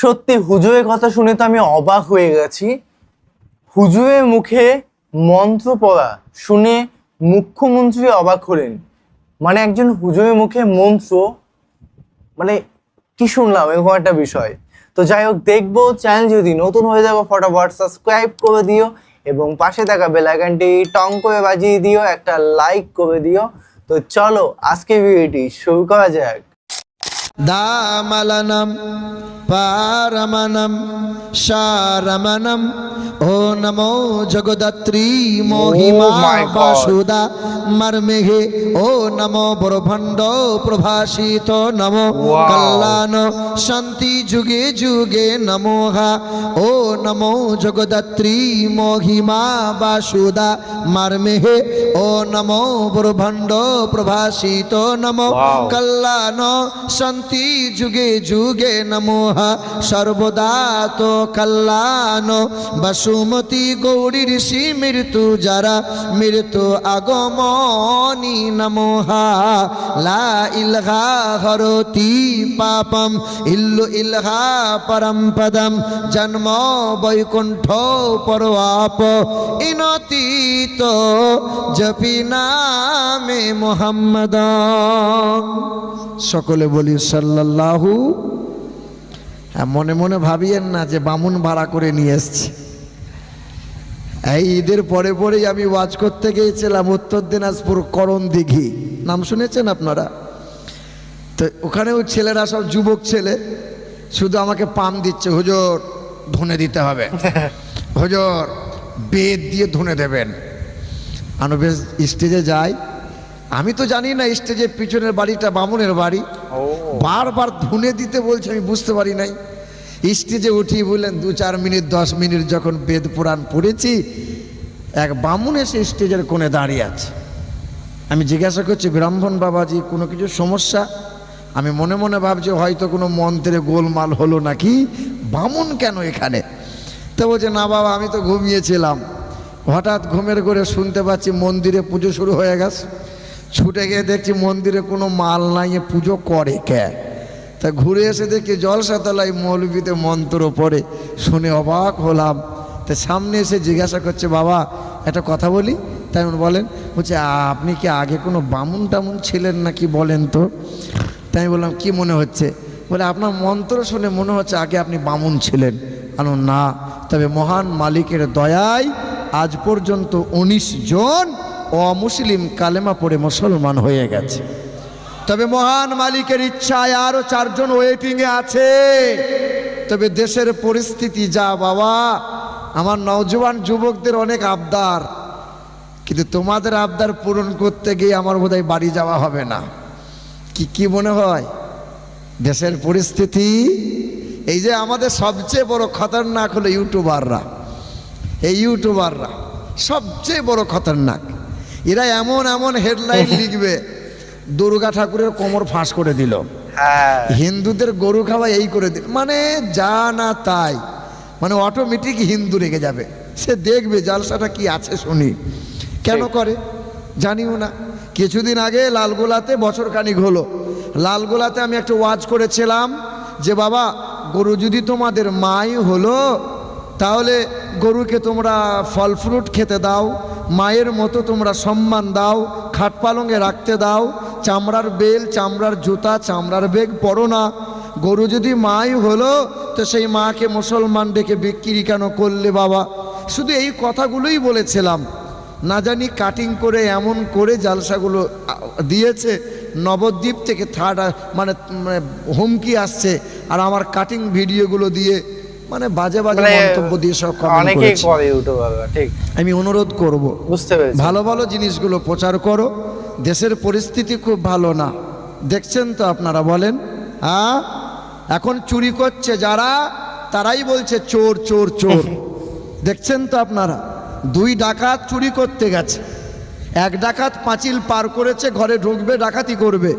সত্যি হুজুরের কথা শুনে তো আমি অবাক হয়ে গেছি। হুজুরের মুখে মন্ত্র পড়া শুনে মুখ্যমন্ত্রী অবাক হলেন। মানে একজন হুজুরের মুখে মন্ত্র, মানে কি শুনলাম এরকম একটা বিষয়। তো যাই হোক, দেখবো। চ্যানেল যদি নতুন হয়ে যাবো ফটাফট সাবস্ক্রাইব করে দিও এবং পাশে থাকা বেল আইকনটি টং করে বাজিয়ে দিও, একটা লাইক করে দিও। তো চলো আজকে ভিডিওটি শুরু করা যাক। দামালনম পারমানম শারমনম ও নমো জগদাত্রী মহিমা Oh my God. বাসুদা মর্মেহে ও নমো ব্রহ্মাণ্ড প্রভাসিত নমো Wow. কল্যাণ শান্তি যুগে যুগে নমোহা ও নমো জগদাত্রী মহিমা বাসুদা মর্মেহে ও নমো ব্রহ্মাণ্ড প্রভাসিত নমো Wow. কল্যাণ শান্তি যুগে যুগে নমোহ সর্বদা তো কল্যাণ বসুমতী গৌরী ঋষি মৃত্যু যারা মৃত্যু আগমনী নমোহ লা ইলহা হরতি পাপম ইল্লু ইলহা পরম পদম জন্ম বৈকুণ্ঠ পরওয়াপ ইনতীত জপি নামে মোহাম্মদ। সকলে বলি সাল্লাল্লাহু। মনে মনে ভাবিয়েন না যে বামুন ভাড়া করে নিয়ে এসছি। এই ঈদের পরে পরেই আমি ওয়াজ করতে গিয়েছিলাম উত্তর দিনাজপুর করণ দিঘি, নাম শুনেছেন আপনারা? তো ওখানেও ছেলেরা সব যুবক ছেলে, শুধু আমাকে পাম দিচ্ছে, হুজুর ধুনে দিতে হবে, হুজুর বেদ দিয়ে ধুনে দেবেন। আমি বেশ স্টেজে যাই, আমি তো জানি না স্টেজের পিছনের বাড়িটা বামুনের বাড়ি। বারবার ধুনে দিতে বলছে, আমি বুঝতে পারি নাই। স্টেজে উঠি, বললেন 2-4 মিনিট 10 মিনিট যখন বেদ পুরাণ পড়েছি, এক বামুন এসে স্টেজের কোণে দাঁড়িয়ে আছে। আমি জিজ্ঞাসা করছি, ব্রাহ্মণ বাবাজি কোনো কিছু সমস্যা? আমি মনে মনে ভাবছি হয়তো কোনো মন্ত্রে গোলমাল হলো নাকি, বামুন কেন এখানে? তো বলছে, না বাবা আমি তো ঘুমিয়েছিলাম, হঠাৎ ঘুমের ঘরে শুনতে পাচ্ছি মন্দিরে পুজো শুরু হয়ে গেছে। ছুটে গিয়ে দেখছি মন্দিরে কোনো মাল নাই, পুজো করে কে? তা ঘুরে এসে দেখি জলসাতলায় মৌলবীতে মন্ত্র পড়ে, শুনে অবাক হলাম। তা সামনে এসে জিজ্ঞাসা করছে, বাবা একটা কথা বলি। তাই বলেন। বলছে, আপনি কি আগে কোনো বামুন টামুন ছিলেন নাকি বলেন তো? তাই আমি বললাম, কি মনে হচ্ছে? বলে, আপনার মন্ত্র শুনে মনে হচ্ছে আগে আপনি বামুন ছিলেন। আনো না, তবে মহান মালিকের দয়ায় আজ পর্যন্ত 19 জন অমুসলিম কালেমা পড়ে মুসলমান হয়ে গেছে। তবে মহান মালিকের ইচ্ছায় আরো 4 জন ওয়েটিংয়ে আছে। তবে দেশের পরিস্থিতি যা বাবা, আমার নওজোয়ান যুবকদের অনেক আবদার, কিন্তু তোমাদের আবদার পূরণ করতে গিয়ে আমার বোধহয় বাড়ি যাওয়া হবে না। কি মনে হয় দেশের পরিস্থিতি? এই যে আমাদের সবচেয়ে বড় খতরনাক হলো ইউটিউবাররা। এই ইউটিউবাররা সবচেয়ে বড় খতরনাক। এরা এমন এমন হেডলাইন লিখবে, দুর্গা ঠাকুরের কোমর ফাঁস করে দিল, হিন্দুদের গরু খাওয়া এই করে দিল, মানে যা না তাই, মানে অটোমেটিক হিন্দু রেগে যাবে। সে দেখবে জালসাটা কি আছে শুনি। কেন করে জানিও না। কিছুদিন আগে লালগোলাতে, বছর খানিক হলো, লালগোলাতে আমি একটা ওয়াজ করেছিলাম যে বাবা, গরু যদি তোমাদের মাই হলো, তাহলে গরুকে তোমরা ফল ফ্রুট খেতে দাও, মায়ের মতো তোমরা সম্মান দাও, খাট পালঙে রাখতে দাও, চামড়ার বেল, চামড়ার জুতা, চামড়ার বেগ পরো না। গরু যদি মাই হলো, তো সেই মাকে মুসলমান ডেকে বিক্রি কেন করলে বাবা? শুধু এই কথাগুলোই বলেছিলাম। না জানি কাটিং করে এমন করে জালসাগুলো দিয়েছে, নবদ্বীপ থেকে মানে হুমকি আসছে, আর আমার কাটিং ভিডিওগুলো দিয়ে মানে বাজে বাজে মন্তব্য দিয়ে সব কমেন্ট করেছে। ঠিক, আমি অনুরোধ করব, বুঝতে পেরেছি, ভালো ভালো জিনিসগুলো প্রচার করো। দেশের পরিস্থিতি খুব ভালো না, দেখছেন তো আপনারা, বলেন। হ্যাঁ, এখন চুরি করছে যারা, তারাই বলছে চোর চোর চোর। দেখছেন তো আপনারা, 2 ডাকাত চুরি করতে গেছে, 1 ডাকাত পাঁচিল পার করেছে, ঘরে ঢুকবে ডাকাতি করবে,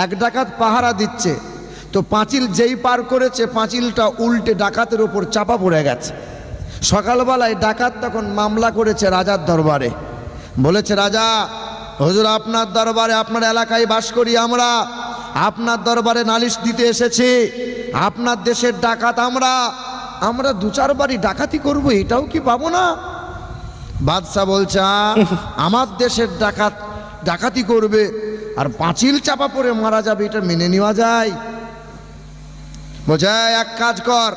1 ডাকাত পাহারা দিচ্ছে। তো পাঁচিল যেই পার করেছে, পাঁচিলটা উল্টে ডাকাতের ওপর চাপা পড়ে গেছে। সকালবেলায় ডাকাত তখন মামলা করেছে রাজার দরবারে, বলেছে, রাজা হুজুর আপনার দরবারে, আপনার এলাকায় বাস করি আমরা, আপনার দরবারে নালিশ দিতে এসেছি। আপনার দেশের ডাকাত আমরা দু চার বাড়ি ডাকাতি করব, এটাও কি পাবো না? বাদশা বলছে আমার দেশের ডাকাত ডাকাতি করবে আর পাঁচিল চাপা পড়ে মারা যাবে, এটা মেনে নেওয়া যায়? বোঝায় এক কাজ কর,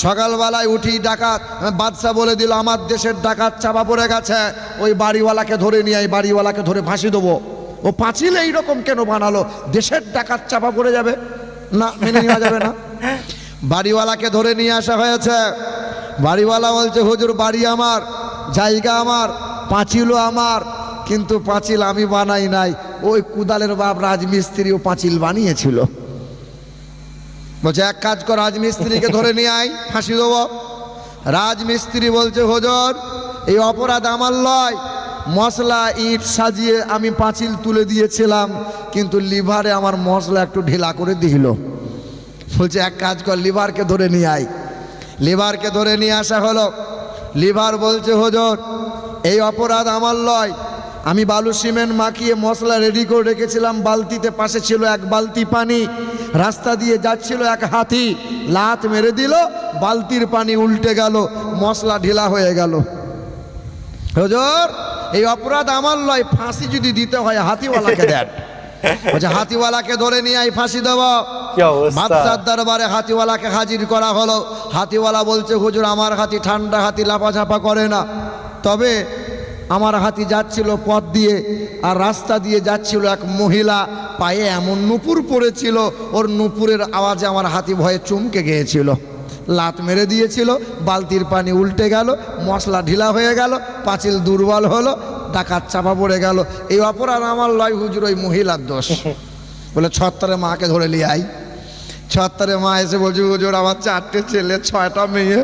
সকালবেলায় উঠি ডাকাত, বাদশা বলে দিল আমার দেশের ডাকাত চাপা পড়ে গেছে, ওই বাড়িওয়ালাকে ধরে নিয়ে আই, বাড়িওয়ালাকে ধরে ফাঁসি দেবো। ও পাঁচিল এইরকম কেন বানালো? দেশের ডাকাত চাপা পড়ে যাবে না, মেনে নেওয়া যাবে না। বাড়িওয়ালাকে ধরে নিয়ে আসা হয়েছে। বাড়িওয়ালা বলছে হুজুর বাড়ি আমার, জায়গা আমার, পাঁচিলও আমার, কিন্তু পাঁচিল আমি বানাই নাই, ওই কুদালের বাপ রাজমিস্ত্রি ও পাঁচিল বানিয়েছিল। বলছে এক কাজ কর, রাজমিস্ত্রিকে ধরে নিয়ে আয়, ফাঁসি দেবো। রাজমিস্ত্রি বলছে হুজুর এই অপরাধ আমার লয়, মশলা ইট সাজিয়ে আমি পাঁচিল তুলে দিয়েছিলাম, কিন্তু লিভারে আমার মশলা একটু ঢিলা করে দিল। বলছে এক কাজ কর, লিভারকে ধরে নিয়ে আয়। লিভারকে ধরে নিয়ে আসা হলো। লিভার বলছে হুজুর এই অপরাধ আমার লয়, আমি বালু সিমেন্ট মাখিয়ে মশলা রেডি করে রেখেছিলাম বালতিতে, পাশে ছিল এক বালতি পানি, রাস্তা দিয়ে যাচ্ছিল এক হাতি, লাত মেরে দিল, বালতির পানি উল্টে গেল, মশলা ঢিলা হয়ে গেল। হুজুর এই অপরাধ আমার লয়, ফাঁসি যদি দিতে হয় হাতিওয়ালাকে দেন। বলছে হাতিওয়ালাকে ধরে নিয়ে আই, ফাঁসি দেব। বাদশার দরবারে হাতিওয়ালাকে হাজির করা হলো। হাতিওয়ালা বলছে হুজুর আমার হাতি ঠান্ডা হাতি, লাফাঝাপা করে না, তবে আমার হাতি যাচ্ছিল পথ দিয়ে, আর রাস্তা দিয়ে যাচ্ছিল এক মহিলা, পায়ে এমন নুপুর পড়েছিল, ওর নুপুরের আওয়াজে আমার হাতি ভয়ে চমকে গিয়েছিল, লাত মেরে দিয়েছিল, বালতির পানি উল্টে গেল, মশলা ঢিলা হয়ে গেল, পাঁচিল দুর্বল হলো, ডাকাত চাপা পড়ে গেল। এই অপরাধ আমার লয় হুজুর, ওই মহিলার দোষ। বলে ছত্তরে মাকে ধরে নিয়ে আই। ছত্তরে মা এসে বলছে হুজুর আমার 4টে ছেলে 6টা মেয়ে,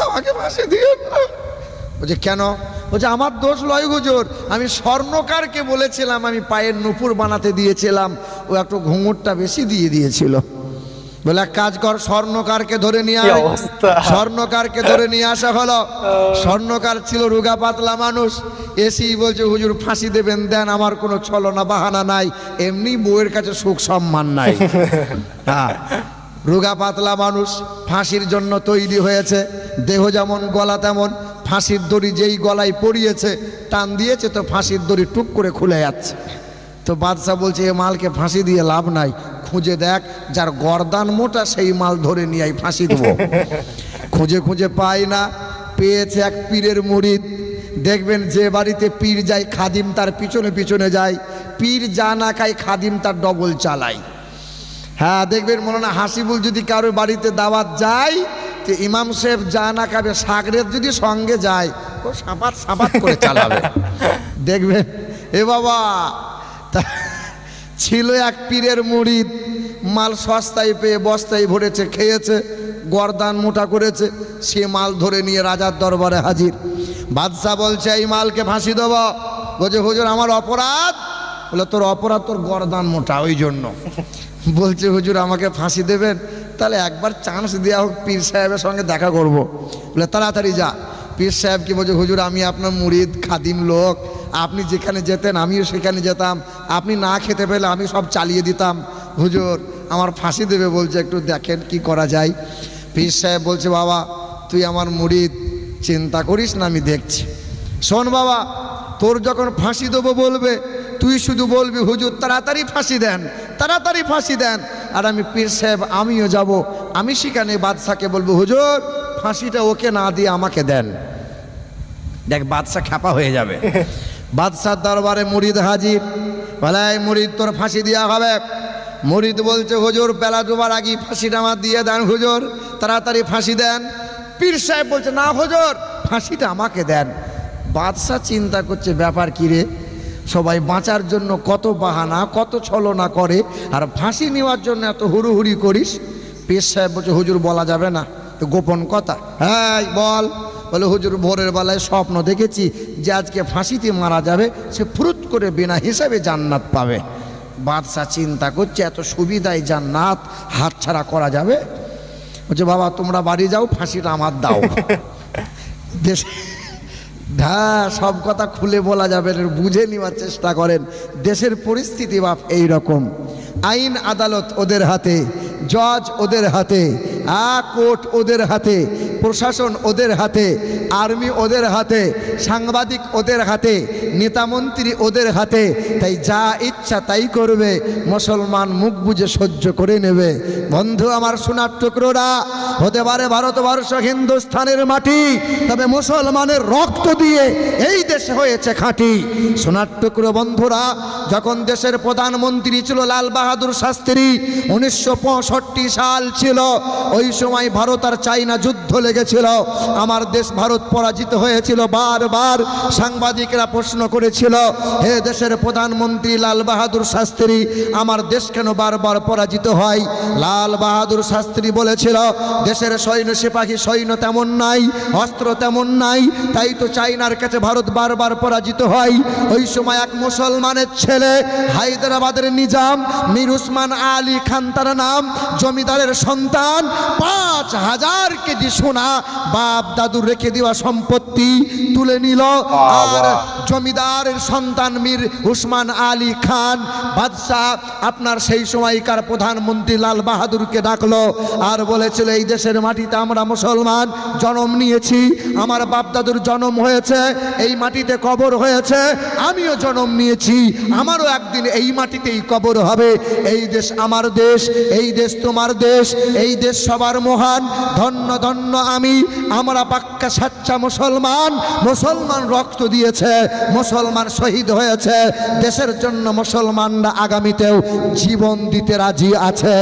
আমাকে ফাঁসি দিয়ে। বলছে কেন? বলছে আমার দোষ লয় হুজুর, আমি স্বর্ণকারকে বলেছিলাম আমি পায়ের নুপুর বানাতে দিয়েছিলাম, ও একটু ঘুঙুরটা বেশি দিয়ে দিয়েছিল। বলে এক কাজ কর, স্বর্ণকারকে ধরে নিয়ে আয়। স্বর্ণকারকে ধরে নিয়ে আসা হলো। স্বর্ণকার ছিল রোগা পাতলা মানুষ, এসি বলছে হুজুর ফাঁসি দেবেন দেন, আমার কোনো ছলনা বাহানা নাই, এমনি বউয়ের কাছে সুখ সম্মান নাই। হ্যাঁ, রোগা পাতলা মানুষ, ফাঁসির জন্য তৈরি হয়েছে, দেহ যেমন গলা তেমন, ফাঁসির দড়ি যেই গলায় পড়িয়েছে টান দিয়েছে তো ফাঁসির দড়ি টুক করে খুলে যাচ্ছে। তো বাদশা বলছে এ মালকে ফাঁসি দিয়ে লাভ নাই, খুঁজে দেখ যার গর্দান মোটা সেই মাল ধরে নিয়ে আই, ফাঁসি দেবো। খুঁজে খুঁজে পাই না, পেয়েছে এক পীরের মুরিদ। দেখবেন যে বাড়িতে পীর যায় খাদিম তার পিছনে পিছনে যায়, পীর যা না খায় খাদিম তার ডবল চালায়। হ্যাঁ দেখবেন মৌলানা হাসিবুল যদি কারোর বাড়িতে দাওয়াত যায়, তো ইমাম সাহেব যা না খাবে সাগরের যদি সঙ্গে যায় ও সাপাত সাপাত করে চালাবে। দেখবেন এ বাবা ছিল এক পীরের মুরিদ, মাল সস্তায় পেয়ে বস্তায় ভরেছে, খেয়েছে, গর্দান মোটা করেছে, সে মাল ধরে নিয়ে রাজার দরবারে হাজির। বাদশা বলছে এই মালকে ফাঁসি দেব। বলছে হুজুর আমার অপরাধ? বলে তোর অপরাধ তোর গর্দান মোটা, ওই জন্য। বলছে হুজুর আমাকে ফাঁসি দেবেন? তাহলে একবার চান্স দেওয়া হোক, পীর সাহেবের সঙ্গে দেখা করব। বলে তাড়াতাড়ি যা। পীর সাহেব কি বলছে হুজুর আমি আপনার মুরিদ খাদিম লোক, আপনি যেখানে যেতেন আমিও সেখানে যেতাম, আপনি না খেতে পেলে আমি সব চালিয়ে দিতাম, হুজুর আমার ফাঁসি দেবে বলছে, একটু দেখেন কি করা যায়। পীর সাহেব বলছে বাবা তুই আমার মুরিদ, চিন্তা করিস না আমি দেখছি। শোন বাবা তোর যখন ফাঁসি দেবো বলবে তুই শুধু বলবি হুজুর তাড়াতাড়ি ফাঁসি দেন, তাড়াতাড়ি ফাঁসি দেন, আর আমি পীর সাহেব আমিও যাব, আমি সেখানে বাদশাকে বলবো হুজুর ফাঁসিটা ওকে না দিয়ে আমাকে দেন। দেখ বাদশা খ্যাপা হয়ে যাবে। বাদশার দরবারে মুরিদ হাজির। বলে মুরিদ তোর ফাঁসি দেওয়া হবে। মুরিদ বলছে হুজুর বেলা ডোবার আগে ফাঁসিটা আমার দিয়ে দেন হুজুর, তাড়াতাড়ি ফাঁসি দেন। পীর সাহেব বলছে না হুজুর ফাঁসিটা আমাকে দেন। বাদশা চিন্তা করছে ব্যাপার কি রে, সবাই বাঁচার জন্য কত বাহানা কত ছলনা করে, আর ফাঁসি নেওয়ার জন্য এত হুড়ুহুড়ি করিস। পীর সাহেব বলছে হুজুর বলা যাবে না, গোপন কথা। হ্যাঁ বল। বলে হুজুর ভোরের বেলায় স্বপ্ন দেখেছি যে আজকে ফাঁসিতে মারা যাবে, সে ফুরুত করে বিনা হিসাবে জান্নাত পাবে। বাদশা চিন্তা করছে এত সুবিধায় জান্নাত হাতছাড়া করা যাবে। বলছে বাবা তোমরা বাড়ি যাও, ফাঁসিটা আমার দাও। দেশ হ্যাঁ সব কথা খুলে বলা যাবে না, বুঝে নেওয়ার চেষ্টা করেন, দেশের পরিস্থিতি বাপ এইরকম। আইন আদালত ওদের হাতে, জজ ওদের হাতে, কোর্ট ওদের হাতে, প্রশাসন ওদের হাতে, আর্মি ওদের হাতে, সাংবাদিক ওদের হাতে, নেতামন্ত্রী ওদের হাতে। তাই যা ইচ্ছা তাই করবে, মুসলমান মুখ বুজে সহ্য করে নেবে। বন্ধু আমার, সোনার টুকরোরা, হতে পারে ভারতবর্ষ হিন্দুস্থানের মাটি, তবে মুসলমানের রক্ত দিয়ে এই দেশে হয়েছে খাঁটি। সোনার টুকরো বন্ধুরা, যখন দেশের প্রধানমন্ত্রী ছিল লাল বাহাদুর শাস্ত্রী, 1965 সাল ছিল, ওই সময় ভারত আর চাইনা যুদ্ধ লেগেছিল। আমার দেশ ভারত পরাজিত হয়েছিল। বারবার সাংবাদিকরা প্রশ্ন করেছিল, হে দেশের প্রধানমন্ত্রী লাল বাহাদুর শাস্ত্রী, আমার দেশ কেন বারবার পরাজিত হয়? লাল বাহাদুর শাস্ত্রী বলেছিল, দেশের সৈন্য সিপাহী সৈন্য তেমন নাই, অস্ত্র তেমন নাই, তাই তো চাইনার কাছে ভারত বারবার পরাজিত হয়। ওই সময় এক মুসলমানের ছেলে, হায়দ্রাবাদের নিজাম মীর উসমান আলী খান তার নাম, জমিদারের সন্তান, 5000 কেজি সোনা বাপ দাদুর রেখে দেওয়া সম্পত্তি তুলে নিল। আর জমিদারের সন্তান মীর উসমান আলী খান বাদশাহ আপনার সেই সময়কার প্রধানমন্ত্রী লাল বাহাদুরকে ডাকলো আর বলেছিল, এই দেশের মাটিতে আমরা মুসলমান জন্ম নিয়েছি, আমার বাপ দাদুর জন্ম হয়েছে, এই মাটিতে কবর হয়েছে, আমিও জন্ম নিয়েছি, আমারও একদিন এই মাটিতেই কবর হবে। এই দেশ আমার দেশ, এই দেশ তোমার দেশ, এই দেশ সবার মহান, ধন্য ধন্য আমি, আমরা পাক্কা সাচ্চা মুসলমান। মুসলমান রক্ত দিয়েছে, মুসলমান শহীদ হয়েছে, দেশের জন্য মুসলমানরা আগামীতেও জীবন দিতে রাজি আছে।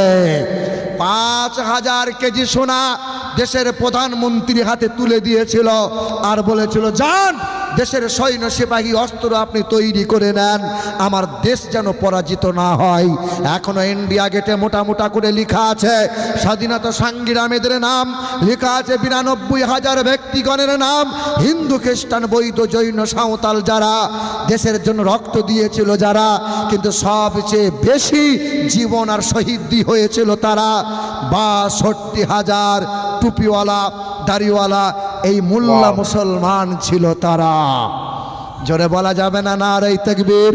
5000 কেজি সোনা দেশের প্রধানমন্ত্রীর হাতে তুলে দিয়েছিল আর বলেছিল, যান দেশের সৈন্য সিপাহী অস্ত্র আপনি তৈরি করে নেন, আমার দেশ যেন পরাজিত না হয়। এখনো ইন্ডিয়া গেটে মোটা মোটা করে লেখা আছে স্বাধীনতা সংগ্রামীদের নাম, লেখা আছে 92,000 ব্যক্তিগণের নাম, হিন্দু খ্রিস্টান বৌদ্ধ জৈন সাঁওতাল যারা দেশের জন্য রক্ত দিয়েছিল যারা, কিন্তু সবচেয়ে বেশি জীবন আর শহীদি হয়েছিল তারা 62,000 টুপিওয়ালা দাড়িওয়ালা এই মোল্লা মুসলমান ছিল তারা। জোরে বলা যাবে না নারে তাকবীর,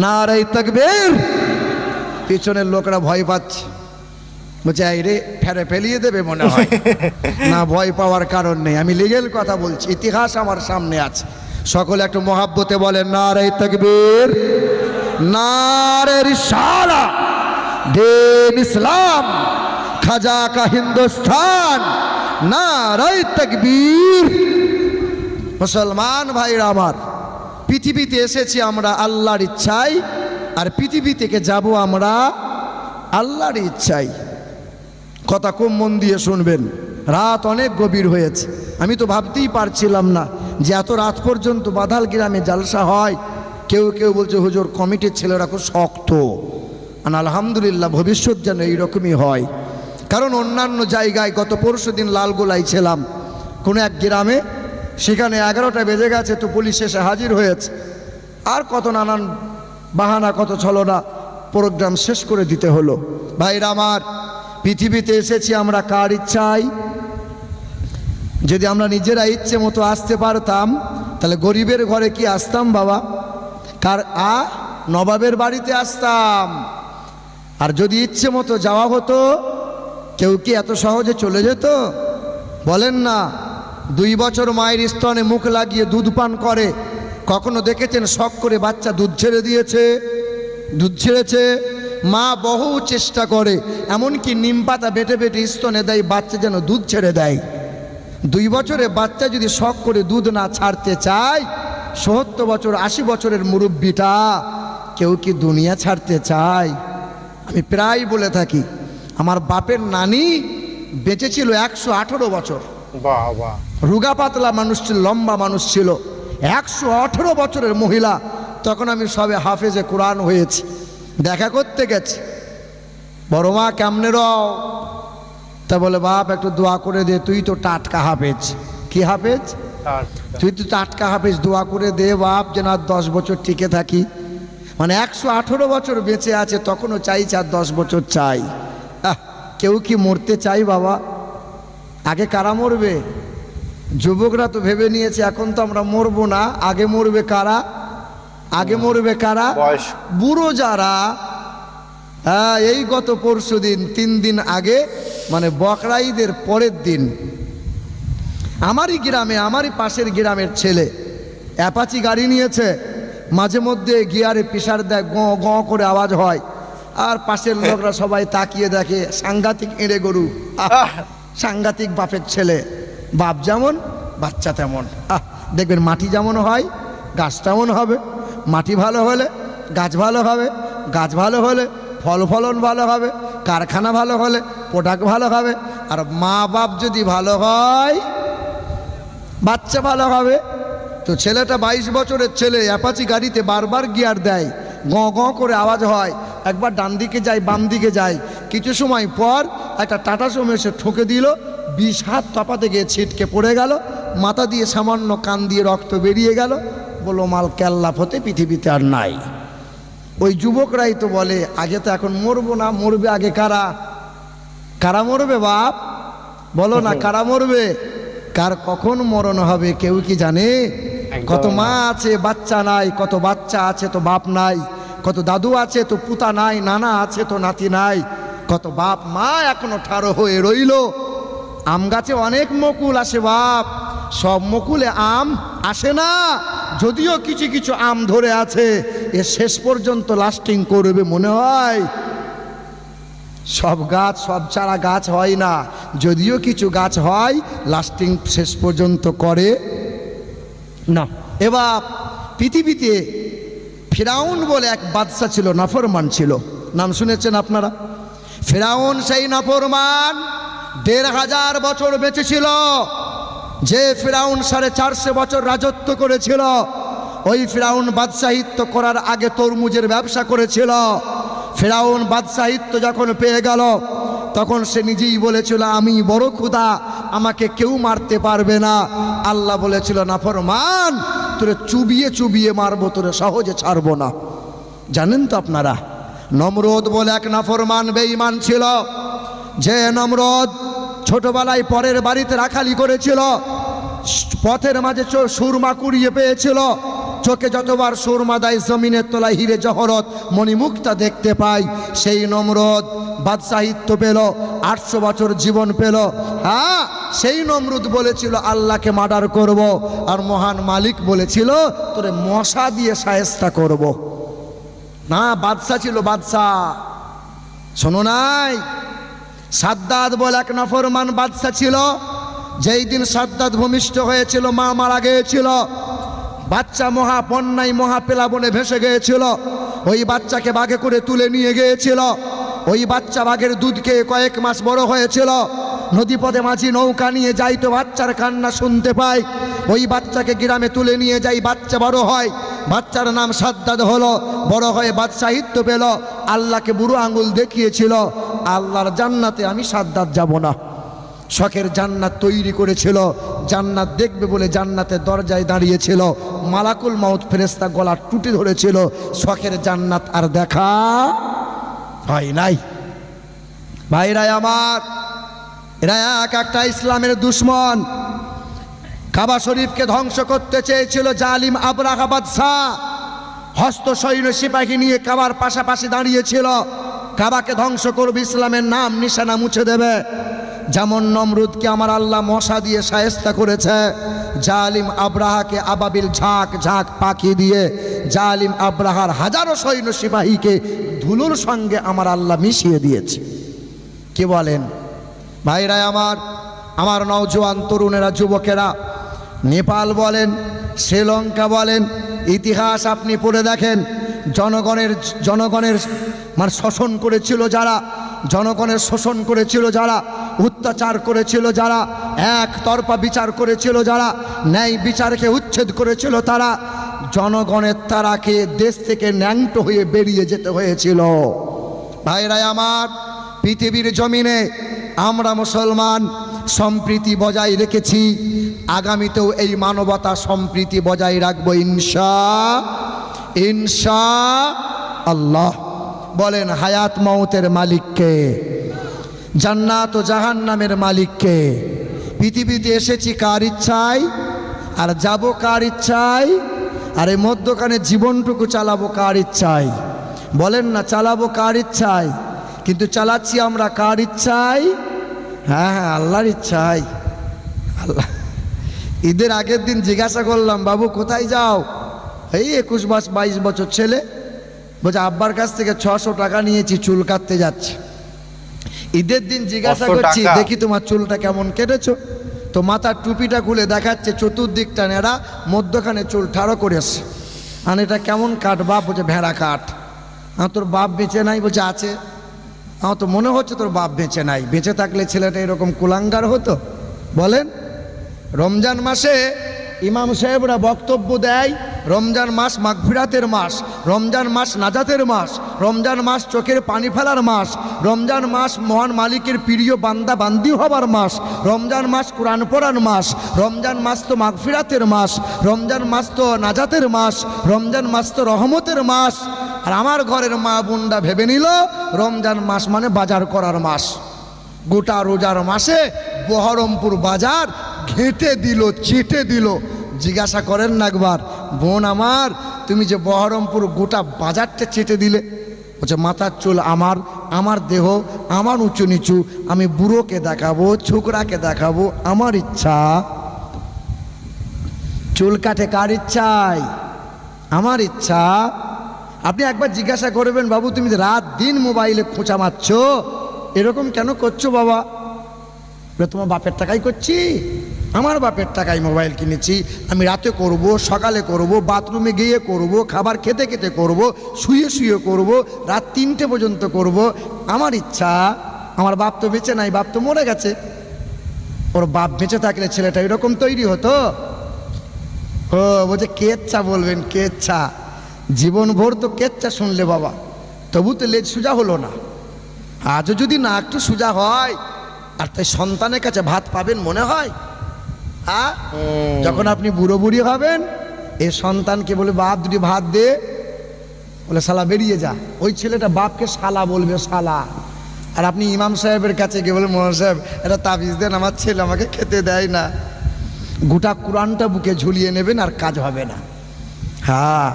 নারে তাকবীর। পিছনের লোকরা ভয় পাচ্ছে, বলছে এই রে ফেরে ফেলিয়ে দেবে মনে হয়। না, ভয় পাওয়ার কারণ নেই, আমি লিগেল কথা বলছি, ইতিহাস আমার সামনে আছে। সকলে একটু মহাব্বতে বলেন নারে তাকবীর, নারে রিসালাত, দিন ইসলাম, খাজা কা হিন্দুস্তান, নারে তাকবীর। মুসলমান ভাইরা আমার, পৃথিবীতে এসেছি আমরা আল্লাহর ইচ্ছায়, আর পৃথিবী থেকে যাব আমরা আল্লাহর ইচ্ছায়। কথা খুব মন দিয়ে শুনবেন, রাত অনেক গভীর হয়েছে। আমি তো ভাবতেই পারছিলাম না যে এত রাত পর্যন্ত বাদাল গ্রামে জালসা হয়। কেউ কেউ বলছে হুজুর কমিটির ছেলেরা খুব শক্ত, আর আলহামদুলিল্লাহ ভবিষ্যৎ যেন এইরকমই হয়। কারণ অন্যান্য জায়গায়, গত পরশু দিন লালগোলায় ছিলাম কোনো এক গ্রামে, সেখানে 11টা বেজে গেছে তো পুলিশ এসে হাজির হয়েছে, আর কত নানান বাহানা, কত ছলনা, প্রোগ্রাম শেষ করে দিতে হলো। ভাইরা আমার, পৃথিবীতে এসেছি আমরা কার ইচ্ছায়? যদি আমরা নিজেরা ইচ্ছে মতো আসতে পারতাম তাহলে গরিবের ঘরে কি আসতাম বাবা? নবাবের বাড়িতে আসতাম। আর যদি ইচ্ছে মতো যাওয়া হতো, কেউ কি এত সহজে চলে যেত? বলেন না। 2 বছর মায়ের স্তনে মুখ লাগিয়ে দুধ পান করে, কখনো দেখেছেন শখ করে বাচ্চা দুধ ছেড়ে দিয়েছে? দুধ ছেড়েছে। মা বহু চেষ্টা করে, এমনকি নিম পাতা বেটে বেটে স্তনে দেয় বাচ্চা যেন দুধ ছেড়ে দেয়। 2 বছরে বাচ্চা যদি শখ করে দুধ না ছাড়তে চায়, 70 বছর 80 বছরের মুরব্বিটা কেউ কি দুনিয়া ছাড়তে চায়? আমি প্রায় বলে থাকি, আমার বাপের নানি বেঁচে ছিল 118 বছর। বাবা, রুগা পাতলা মানুষ ছিল, লম্বা মানুষ ছিল, 118 বছরের মহিলা। তখন আমি সবে হাফেজে কোরআন হয়েছি, দেখা করতে গেছি। বড় মা কেমনে রও? তা বলে বাপ একটু দোয়া করে দে, তুই তো টাটকা হাফেজ। কি হাফেজ? তুই তো টাটকা হাফেজ, দোয়া করে দে বাপ যেন আর 10 বছর টিকে থাকি। মানে 118 বছর বেঁচে আছে, তখনও চাইছে আর 10 বছর চাই। কেউ কি মরতে চাই বাবা? আগে কারা মরবে? যুবকরা তো ভেবে নিয়েছে এখন তো আমরা মরবো না, আগে মরবে কারা? আগে মরবে কারা? বুড়ো যারা হ্যাঁ, এই গত পরশু দিন 3 দিন আগে, মানে বকরা ঈদের পরের দিন, আমারই গ্রামে, আমারই পাশের গ্রামের ছেলে অ্যাপাচি গাড়ি নিয়েছে, মাঝে মধ্যে গিয়ারে প্রেশার দেয়, গ গ করে আওয়াজ হয়, আর পাশের লোকরা সবাই তাকিয়ে দেখে, সাংঘাতিক এঁড়ে গরু, সাংঘাতিক বাপের ছেলে, বাপ যেমন বাচ্চা তেমন। দেখবেন মাটি যেমন হয় গাছ তেমন হবে, মাটি ভালো হলে গাছ ভালো হবে, গাছ ভালো হলে ফল ফলন ভালো হবে, কারখানা ভালো হলে প্রোডাক্ট ভালো হবে, আর মা বাপ যদি ভালো হয় বাচ্চা ভালো হবে। তো ছেলেটা 22 বছরের ছেলে, অ্যাপাচি গাড়িতে বারবার গিয়ার দেয়, গ গ করে আওয়াজ হয়, একবার ডান দিকে যায় বাম দিকে যায়, কিছু সময় পর একটা টাটা সুমো এসে ঠুকে দিল, 20 হাত তপাতে গিয়ে ছিটকে পড়ে গেল, মাথা দিয়ে সামান্য কান দিয়ে রক্ত বেরিয়ে গেল, বললো মাল ক্যাল্লাফ হতে পৃথিবীতে আর নাই। ওই যুবকরাই তো বলে আগে তো এখন মরবো না, মরবে আগে কারা? কারা মরবে বাপ বলো না, কারা মরবে? কার কখন মরণ হবে কেউ কি জানে? কত মা আছে বাচ্চা নাই, কত বাচ্চা আছে তো বাপ নাই, কত দাদু আছে তো পুতা নাই, নানা আছে তো নাতি নাই, কত বাপ মা এখনো ঠাড়ো হয়ে রইল। আম গাছে অনেক মুকুল আসে বাপ, সব মুকুলে আম আসে না, যদিও কিছু কিছু আম ধরে আছে, এ শেষ পর্যন্ত লাস্টিং করবে মনে হয়। সব গাছ, সব চারা গাছ হয় না, যদিও কিছু গাছ হয় লাস্টিং শেষ পর্যন্ত করে না। এবার পৃথিবীতে ফিরাউন বলে এক বাদশা ছিল, নাফরমান ছিল, নাম শুনেছেন আপনারা? ফিরাউন সেই নাফরমান 1500 বছর বেঁচে ছিল। যে ফিরাউন 450 বছর রাজত্ব করেছিল, ওই ফিরাউন বাদশাহিত্য করার আগে তরমুজের ব্যবসা করেছিল। ফিরাউন বাদশাহিত্য যখন পেয়ে গেল, তখন সে নিজেই বলেছিল আমি বড় ক্ষুধা, আমাকে কেউ মারতে পারবে না। আল্লাহ বলেছিল নাফরমান, তোরে চুবিয়ে চুবিয়ে মারবো, তোরে সহজে ছাড়বো না। জানেন তো আপনারা, নমরুদ বলে এক নাফরমান বেঈমান ছিল, যে নমরুদ ছোটবেলায় পরের বাড়িতে রাখালি করেছিল, পথের মাঝে সুরমা কুড়িয়ে পেয়েছিল, চোখে যতবার সুরমা দেয় জমিনের তলায় হিরে জহরত মণিমুক্তা দেখতে পাই। সেই নমরুদ বাদশাহিত্য পেল, 800 বছর জীবন পেল। হ্যাঁ, সেই নমরুদ বলেছিল আল্লাহকে মার্ডার করব, আর মহান মালিক বলেছিল তোরে মশা দিয়ে শায়েস্তা করব। না, বাদশা ছিল বাদশা, শোনো নাই? সাদ্দাত বলে এক নাফরমান বাদশা ছিল, যেই দিন সাদ্দাত ভূমিষ্ঠ হয়েছিল, মা মারা গিয়েছিল, বাচ্চা মহা বন্যায় মহা প্লাবনে ভেসে গিয়েছিল। ওই বাচ্চাকে বাঘে করে তুলে নিয়ে গিয়েছিল। ওই বাচ্চা বাঘের দুধ খেয়ে কয়েক মাস বড় হয়েছিল। নদীপথে মাঝি নৌকা নিয়ে যাই তো বাচ্চার কান্না শুনতে পাই। ওই বাচ্চাকে গ্রামে তুলে নিয়ে যাই, বাচ্চা বড় হয়, বাচ্চার নাম সাদ্দাত হলো, বড় হয়ে বাদশাহিত্য পেল, আল্লাহকে বুড়ো আঙুল দেখিয়েছিল, আল্লাহর জান্নাতে আমি সাদ্দাত যাব না। শখের জান্নাত তৈরি করেছিল, জান্নাত দেখবে বলে জান্নাতের দরজায় দাঁড়িয়েছিল, মালাকুল মাউত ফেরেশতা গলা টুটে ধরেছিল, শখের জান্নাত আর দেখা হয় নাই। ভাইরা আমার, এরা এক একটা ইসলামের দুশ্মন। কাবা শরীফকে ধ্বংস করতে চেয়েছিল জালিম আবরাহা বাদশাহ, হস্ত সৈন্য সিপাহী নিয়ে কাবার পাশাপাশি দাঁড়িয়েছিল, কাবাকে ধ্বংস করবে, ইসলামের নাম নিশানা মুছে দেবে। যেমন নমরুদকে আমার আল্লাহ মশা দিয়ে শায়েস্তা করেছে, জালিম আবরাহাকে আবাবিল ঝাঁক ঝাঁক পাখি দিয়ে জালিম আবরাহার হাজারো সৈন্য সিপাহীকে ধুলোর সঙ্গে আমার আল্লাহ মিশিয়ে দিয়েছে। কি বলেন ভাইরা আমার? আমার নওজোয়ান তরুণেরা, যুবকেরা, নেপাল বলেন, শ্রীলঙ্কা বলেন, ইতিহাস আপনি পড়ে দেখেন, জনগণের মানে শোষণ করেছিল যারা, জনগণের শোষণ করেছিল যারা, অত্যাচার করেছিল যারা, একতরফা বিচার করেছিল যারা, ন্যায় বিচারকে উচ্ছেদ করেছিল তারা, জনগণের তারাকে দেশ থেকে ন্যাংটো হয়ে বেরিয়ে যেতে হয়েছিল। ভাইরা আমার, পৃথিবীর জমিনে আমরা মুসলমান সম্প্রীতি বজায় রেখেছি, আগামীতেও এই মানবতা সম্প্রীতি বজায় রাখবো ইনশাআল্লাহ। বলেন হায়াত মৌতের মালিককে, জান্নাত ও জাহান্নামের মালিককে? পৃথিবীতে এসেছি কার ইচ্ছায়, আর যাব কার ইচ্ছায়, আর এই মধ্যখানে জীবনটুকু চালাবো কার ইচ্ছায়? বলেন না, চালাবো কার ইচ্ছায়? কিন্তু চালাচ্ছি আমরা কার ইচ্ছায়? হ্যাঁ হ্যাঁ, আল্লাহর ইচ্ছায়। আল্লাহ। ঈদের আগের দিন জিজ্ঞাসা করলাম, বাবু কোথায় যাও? এই 21-22 বছর ছেলে বলছে, আব্বার কাছ থেকে 600 টাকা নিয়েছি, চুল কাটতে যাচ্ছে। ঈদের দিন জিজ্ঞাসা 500 করছি, টাকা? দেখি তোমার চুলটা কেমন কেটেছো? তো মাথার টুপিটা খুলে দেখাচ্ছে চতুর্দিকটা নেড়া, মধ্যখানে চুল ঠাড়ো করেছে। আর এটা কেমন কাট বাপ? বলছে ভেড়া কাট। তোর বাপ বেঁচে নাই? বলছে আছে। আমার তো মনে হচ্ছে তোর বাপ বেঁচে নাই, বেঁচে থাকলে ছেলেটা এরকম কুলাঙ্গার হতো? বলেন। রমজান মাসে ইমাম সাহেবরা বক্তব্য দেয়, রমজান মাস মাগফিরাতের মাস, রমজান মাস নাজাতের মাস, রমজান মাস চোখের পানি ফেলার মাস, রমজান মাস মহান মালিকের প্রিয় বান্দা বান্দি হবার মাস, রমজান মাস কোরআন পড়ার মাস, রমজান মাস তো মাগফিরাতের মাস, রমজান মাস তো নাজাতের মাস, রমজান মাস তো রহমতের মাস। আর আমার ঘরের মা বোনরা ভেবে নিল রমজান মাস মানে বাজার করার মাস। গোটা রোজার মাসে বহরমপুর বাজার ঘেঁটে দিল, চেটে দিল। জিজ্ঞাসা করেন না একবার, বোন আমার তুমি যে বহরমপুর গোটা বাজারটা চেটে দিলে? বলছে মাথার চুল আমার, আমার দেহ আমার উঁচু নিচু, আমি বুড়োকে দেখাবো, ছোকরাকে দেখাবো, আমার ইচ্ছা। চুল কাটে কার ইচ্ছায়? আমার ইচ্ছা। আপনি একবার জিজ্ঞাসা করবেন, বাবু তুমি রাত দিন মোবাইলে খোঁচা মারছো, এরকম কেন করছো বাবা? বলে তোমার বাপের টাকাই করছি, আমার বাপের টাকায় মোবাইল কিনেছি, আমি রাতে করব, সকালে করব, বাথরুমে গিয়ে করব, খাবার খেতে খেতে করব, শুয়ে শুয়ে করব, রাত 3টে পর্যন্ত করব, আমার ইচ্ছা। আমার বাপ তো বেঁচে নাই, বাপ তো মরে গেছে। ওর বাপ বেঁচে থাকলে ছেলেটা এরকম তৈরি হতো? ও বলছে কেচ্ছা বলবেন, কেচ্ছা। জীবন ভোর তো কেচ্ছা শুনলে বাবা, তবু তো লেজ সোজা হলো না। আজও যদি না একটু সোজা হয়, আর তাই সন্তানের কাছে ভাত পাবেন মনে হয়? হ্যাঁ, যখন আপনি বুড়ো বুড়ি হবেন, এই সন্তানকে বলে বাপ দুটি ভাত দে, বলে শালা বেরিয়ে যা। ওই ছেলেটা বাপকে শালা বলবে, শালা। আর আপনি ইমাম সাহেবের কাছে গিয়ে বলে, মোহন সাহেব এটা তাবিজ দেন, আমার ছেলে আমাকে খেতে দেয় না। গোটা কোরআনটা বুকে ঝুলিয়ে নেবেন, আর কাজ হবে না। হ্যাঁ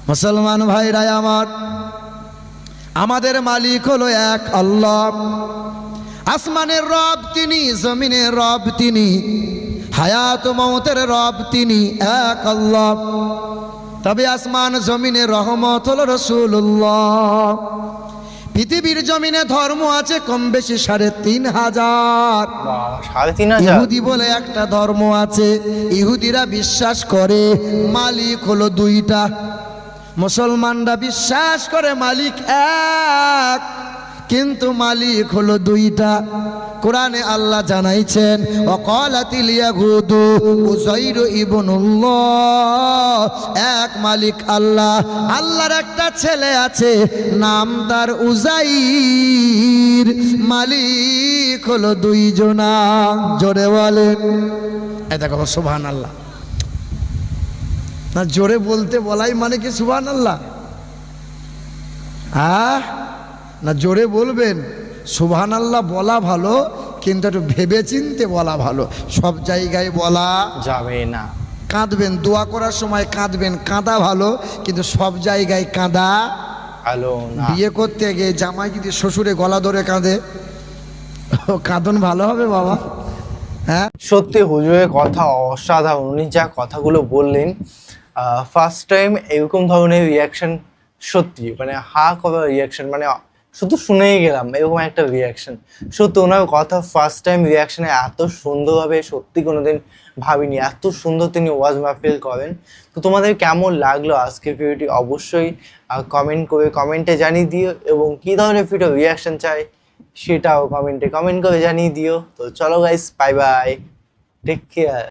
মুসলমান ভাইরা আমার, আমাদের মালিক হলো এক আল্লাহ। আসমানের রব তিনি, জমিনের রব তিনি, হায়াত মৌতের রব তিনি, এক আল্লাহ। তবে আসমান জমিনের রহমত হলো রাসূলুল্লাহ। পৃথিবীর জমিনে ধর্ম আছে কম বেশি ৩,৫০০। ৩,৫০০? ইহুদি বলে একটা ধর্ম আছে, ইহুদিরা বিশ্বাস করে মালিক হলো 2টা, মুসলমানরা বিশ্বাস করে মালিক এক, কিন্তু মালিক হলো 2টা। কোরআনে আল্লাহ জানাইছেন, ওয়াকালাতিল ইয়াহুদু উযাইর ইবনুল্লাহ, এক মালিক আল্লাহ, আল্লাহর একটা ছেলে আছে নাম তার উযাইর, মালিক হলো 2 জনা। জোরে বলেন, এই দেখো সুবহানাল্লাহ। না জোরে বলতে বলাই মানে কি সুবহানাল্লাহ? না জোরে বলবেন। সুবহানাল্লাহ বলা ভালো, কিন্তু একটু ভেবে চিনতে বলা ভালো, সব জায়গায় বলা যাবে না। কাঁদবেন, দোয়া করার সময় কাঁদবেন, কাঁদা ভালো, কিন্তু সব জায়গায় কাঁদা ভালো না। বিয়ে করতে গিয়ে জামাই যদি শ্বশুরে গলা ধরে কাঁদে, কাঁদন ভালো হবে বাবা? হ্যাঁ সত্যি হুজুরের কথা অসাধারণ। উনি যা কথাগুলো বললেন, ফার্স্ট টাইম এরকম ধরনের রিয়াকশন, সত্যি মানে হা করার রিয়াকশন, মানে শুধু শুনেই গেলাম এরকম একটা রিয়াকশন। সত্যি ওনার কথা ফার্স্ট টাইম রিয়াকশনে এত সুন্দরভাবে সত্যি কোনোদিন ভাবিনি, এত সুন্দর তিনি ওয়াজ মাহফিল করেন। তো তোমাদের কেমন লাগলো আজকের ভিডিওটি অবশ্যই কমেন্ট করে কমেন্টে জানিয়ে দিও, এবং কী ধরনের ভিডিও রিয়াকশন চাই সেটাও কমেন্ট করে জানিয়ে দিও। তো চলো guys, bye bye, take care.